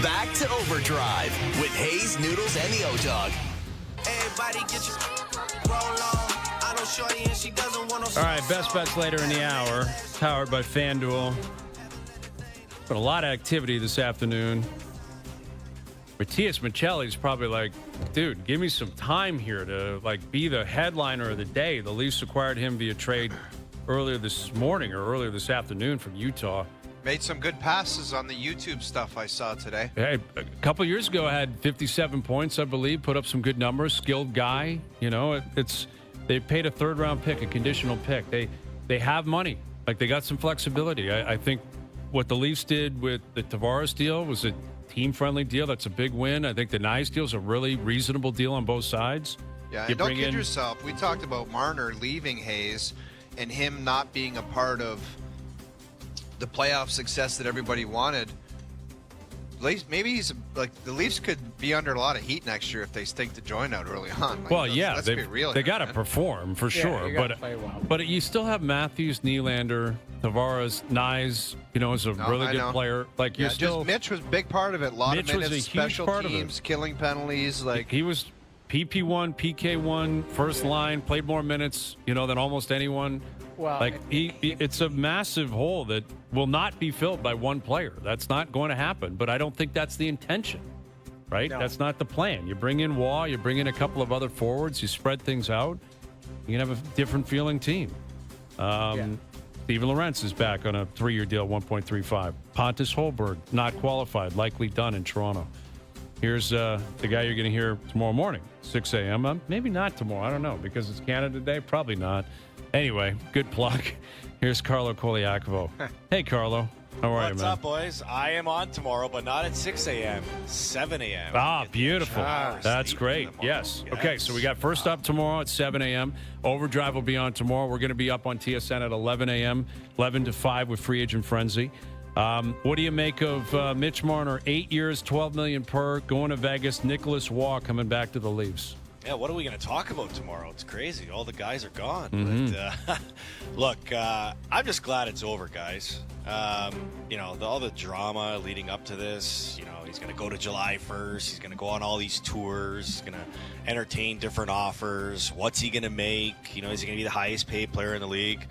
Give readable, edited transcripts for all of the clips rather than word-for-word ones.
Back to Overdrive with Hayes, Noodles, and the O-Dog. Everybody get your roll on. I know shorty and she doesn't want no. All right, best bets later in the hour. Powered by FanDuel. But a lot of activity this afternoon. Matthias Michelli's probably like, dude, give me some time here to be the headliner of the day. The Leafs acquired him via trade earlier this morning or earlier this afternoon from Utah. Made some good passes on the YouTube stuff I saw today. Hey, a couple years ago, had 57 points, I believe, put up some good numbers. Skilled guy. You know, they paid a third-round pick, a conditional pick. They have money. They got some flexibility. I think what the Leafs did with the Tavares deal was a team-friendly deal. That's a big win. I think the Nice deal is a really reasonable deal on both sides. Yeah, and don't kid yourself. We talked about Marner leaving Hayes and him not being a part of the playoff success that everybody wanted. Maybe the Leafs could be under a lot of heat next year if they stink the joint out early on. Let's be real. They got to perform for sure, but you still have Matthews, Nylander, Tavares, Nyes. Is a really good player. Mitch was a big part of it. A lot of minutes, special teams, killing penalties. He was PP1, PK1, first line, played more minutes, than almost anyone. Well, it's a massive hole that will not be filled by one player. That's not going to happen, but I don't think that's the intention, right? No. That's not the plan. You bring in Waugh, you bring in a couple of other forwards, you spread things out, you can have a different feeling team. Steven Lorentz is back on a 3-year deal, 1.35. Pontus Holberg, not qualified, likely done in Toronto. Here's the guy you're going to hear tomorrow morning, 6 a.m. Maybe not tomorrow. I don't know, because it's Canada Day. Probably not. Anyway, good plug. Here's Carlo Koliakovo. Hey, Carlo. How are you, man? What's up, boys? I am on tomorrow, but not at 6 a.m., 7 a.m. Ah, beautiful. That's great. Yes. Okay, so we got first up tomorrow at 7 a.m. Overdrive will be on tomorrow. We're going to be up on TSN at 11 a.m., 11 to 5 with Free Agent Frenzy. What do you make of Mitch Marner? 8 years, $12 million per, going to Vegas. Nicholas Waugh coming back to the Leafs. Yeah, what are we going to talk about tomorrow? It's crazy. All the guys are gone. Mm-hmm. But, look, I'm just glad it's over, guys. All the drama leading up to this. He's going to go to July 1st. He's going to go on all these tours. He's going to entertain different offers. What's he going to make? Is he going to be the highest paid player in the league?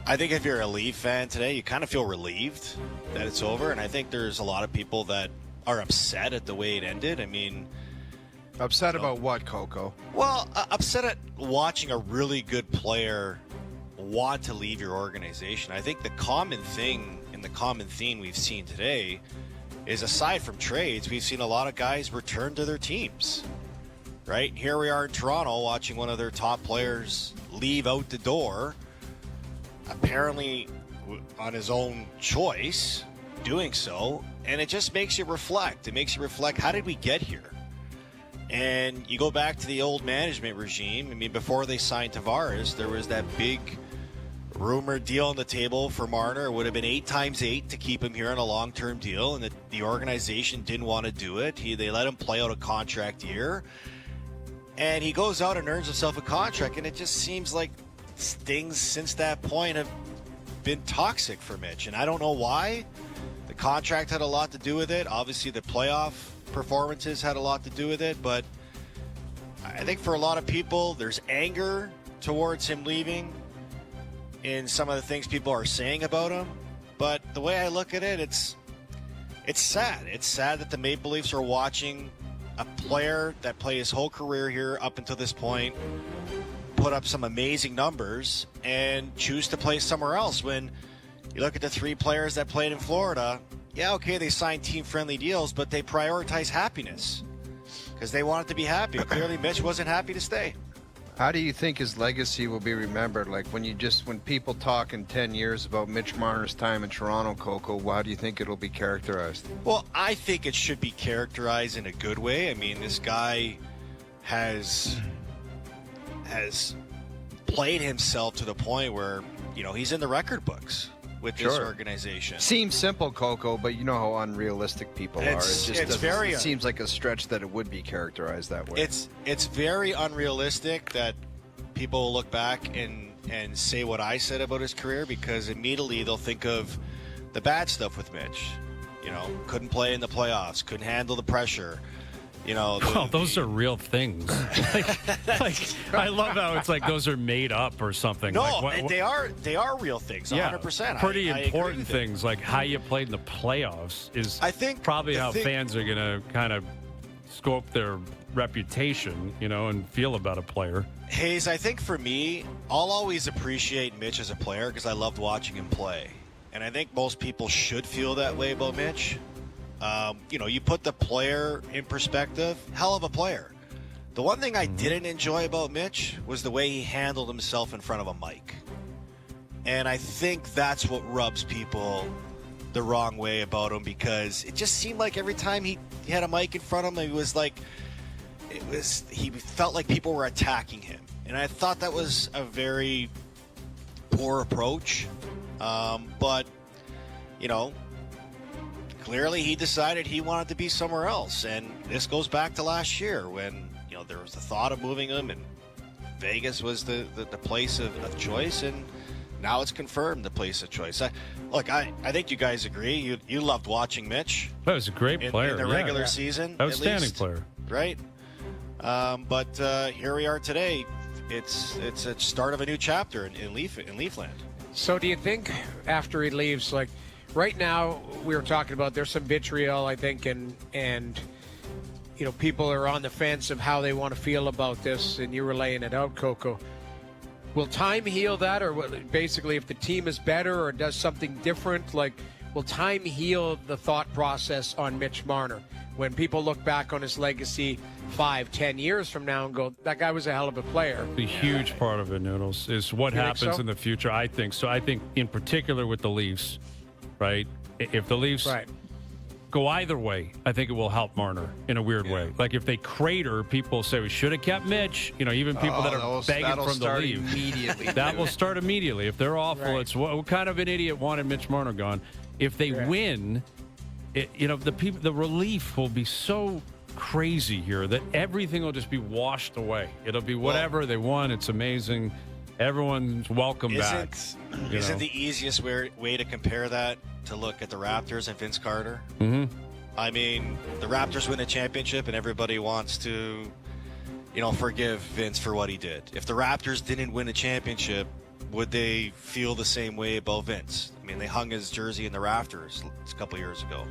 I think if you're a Leaf fan today, you kind of feel relieved that it's over. And I think there's a lot of people that are upset at the way it ended. Upset about what, Coco? Well, upset at watching a really good player want to leave your organization. I think the common thing and the common theme we've seen today is, aside from trades, we've seen a lot of guys return to their teams. Right? Here we are in Toronto watching one of their top players leave out the door, apparently on his own choice, doing so, and it just makes you reflect. It makes you reflect, how did we get here? And you go back to the old management regime. Before they signed Tavares, there was that big rumored deal on the table for Marner. It would have been 8 times 8 to keep him here on a long-term deal, and the organization didn't want to do it. They let him play out a contract year, and he goes out and earns himself a contract, and it just seems like things since that point have been toxic for Mitch, and I don't know why. The contract had a lot to do with it. Obviously, the playoff performances had a lot to do with it, but I think for a lot of people, there's anger towards him leaving in some of the things people are saying about him. But the way I look at it, it's sad. It's sad that the Maple Leafs are watching a player that played his whole career here up until this point put up some amazing numbers and choose to play somewhere else. When you look at the 3 players that played in Florida, yeah, okay, they signed team-friendly deals, but they prioritize happiness because they wanted to be happy. Clearly, Mitch wasn't happy to stay. How do you think his legacy will be remembered? When people talk in 10 years about Mitch Marner's time in Toronto, Coco, how do you think it'll be characterized? Well, I think it should be characterized in a good way. This guy has played himself to the point where, he's in the record books with this organization. Seems simple, Coco, but you know how unrealistic people are. It seems like a stretch that it would be characterized that way. It's very unrealistic that people will look back and say what I said about his career, because immediately they'll think of the bad stuff with Mitch. couldn't play in the playoffs, couldn't handle the pressure. Well, those are real things. I love how it's like those are made up or something. No, like, they are real things. 100%. Pretty I important things like how you played in the playoffs is probably how fans are going to kind of scope their reputation, and feel about a player. Hayes, I think for me, I'll always appreciate Mitch as a player because I loved watching him play. And I think most people should feel that way about Mitch. You put the player in perspective, hell of a player. The one thing I didn't enjoy about Mitch was the way he handled himself in front of a mic. And I think that's what rubs people the wrong way about him, because it just seemed like every time he had a mic in front of him, he felt like people were attacking him. And I thought that was a very poor approach. But clearly he decided he wanted to be somewhere else. And this goes back to last year when, there was the thought of moving him, and Vegas was the place of choice, and now it's confirmed the place of choice. I think you guys agree. You loved watching Mitch. That was a great player. In the regular season. Outstanding player. Right? But here we are today. It's a start of a new chapter in Leafland. So do you think after he leaves, like right now we were talking about there's some vitriol, I think, and people are on the fence of how they want to feel about this, and you were laying it out, Coco. Will time heal that, or basically if the team is better or does something different, like will time heal the thought process on Mitch Marner when people look back on his legacy 5-10 years from now and go, that guy was a hell of a player? The huge part of it, Noodles, is what happens in the future. I think so. I think in particular with the Leafs, right? If the Leafs go either way, I think it will help Marner in a weird way. Like if they crater, people say we should have kept Mitch. Even people that are begging from the leave. Immediately. That will start immediately. If they're awful, it's what kind of an idiot wanted Mitch Marner gone. If they win, the relief will be so crazy here that everything will just be washed away. It'll be whatever they won. It's amazing. Everyone's welcome back. Isn't the easiest way to compare that to look at the Raptors and Vince Carter? Mm-hmm. I mean, the Raptors win a championship and everybody wants to, forgive Vince for what he did. If the Raptors didn't win a championship, would they feel the same way about Vince? I mean, they hung his jersey in the rafters a couple years ago.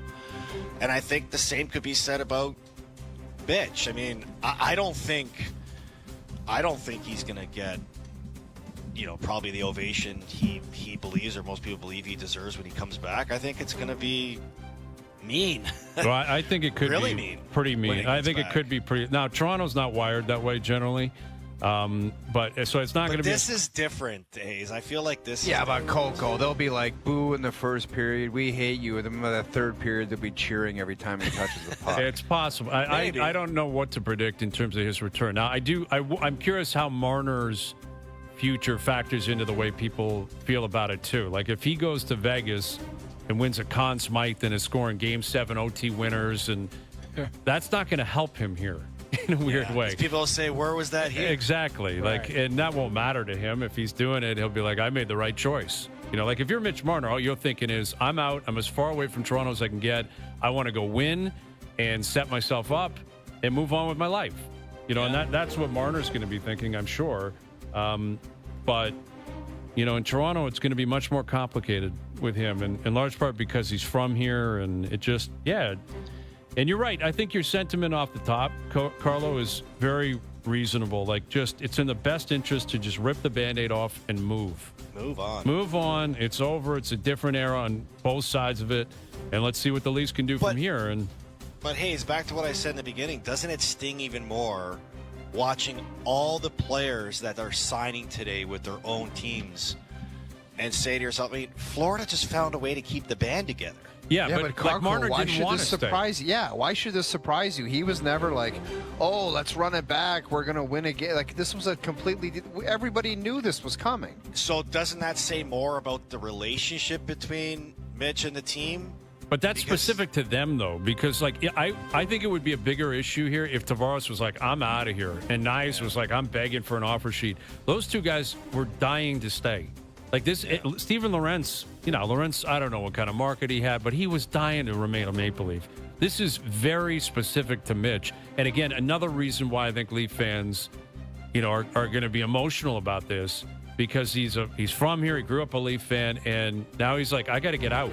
And I think the same could be said about Mitch. I mean, I don't think he's going to get probably the ovation he believes, or most people believe he deserves when he comes back. I think it's going to be mean. Well, I think it could really be mean. Pretty mean. I think it could be pretty. Now, Toronto's not wired that way generally. But so it's not going to be. This is different, Hayes. I feel like this. Yeah, about Coco, they'll be like boo in the first period. We hate you. And then by the third period, they'll be cheering every time he touches the puck. It's possible. I don't know what to predict in terms of his return. Now, I'm curious how Marner's future factors into the way people feel about it too. Like if he goes to Vegas and wins a Conn Smythe and is scoring Game 7 OT winners, and that's not going to help him here. In a weird way. People will say, where was that here? Exactly. Right. And that won't matter to him. If he's doing it, he'll be like, I made the right choice. Like if you're Mitch Marner, all you're thinking is, I'm out. I'm as far away from Toronto as I can get. I want to go win and set myself up and move on with my life. And that's what Marner's going to be thinking, I'm sure. But, in Toronto, it's going to be much more complicated with him, and in large part because he's from here, and it just, And you're right. I think your sentiment off the top, Carlo, is very reasonable. Like, it's in the best interest to just rip the Band-Aid off and move. Move on. It's over. It's a different era on both sides of it. And let's see what the Leafs can do from here. But, Hayes, back to what I said in the beginning. Doesn't it sting even more watching all the players that are signing today with their own teams and say to yourself, Florida just found a way to keep the band together. Yeah, but like Marner why didn't should want this to surprise you? Yeah, why should this surprise you? He was never like, oh, let's run it back. We're going to win again. Like, this was a completely – everybody knew this was coming. So doesn't that say more about the relationship between Mitch and the team? But that's specific to them, though, because, I think it would be a bigger issue here if Tavares was like, I'm out of here, and Knies was like, I'm begging for an offer sheet. Those two guys were dying to stay. Like this, Steven Lorentz, Lorentz, I don't know what kind of market he had, but he was dying to remain a Maple Leaf. This is very specific to Mitch. And again, another reason why I think Leaf fans, are going to be emotional about this, because he's from here. He grew up a Leaf fan, and now he's like, I got to get out.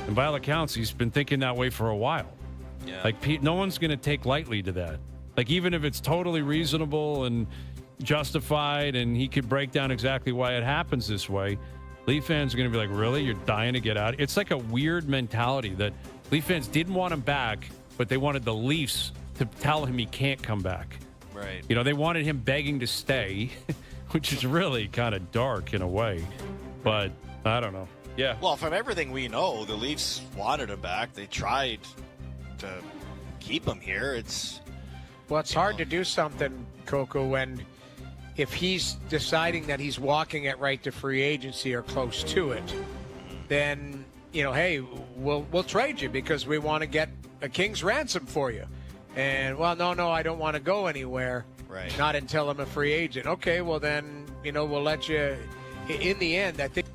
And by all accounts, he's been thinking that way for a while. Yeah. Like, no one's going to take lightly to that. Like, even if it's totally reasonable and justified, and he could break down exactly why it happens this way, Leaf fans are going to be like, really? You're dying to get out? It's like a weird mentality that Leaf fans didn't want him back, but they wanted the Leafs to tell him he can't come back. Right. They wanted him begging to stay, which is really kind of dark in a way. But I don't know. Yeah. Well, from everything we know, the Leafs wanted him back. They tried to keep him here. It's hard to do something, Coco, when if he's deciding that he's walking at right to free agency or close to it, then, hey, we'll trade you because we want to get a king's ransom for you. And, well, no, I don't want to go anywhere. Right. Not until I'm a free agent. Okay, well then, we'll let you. In the end, I think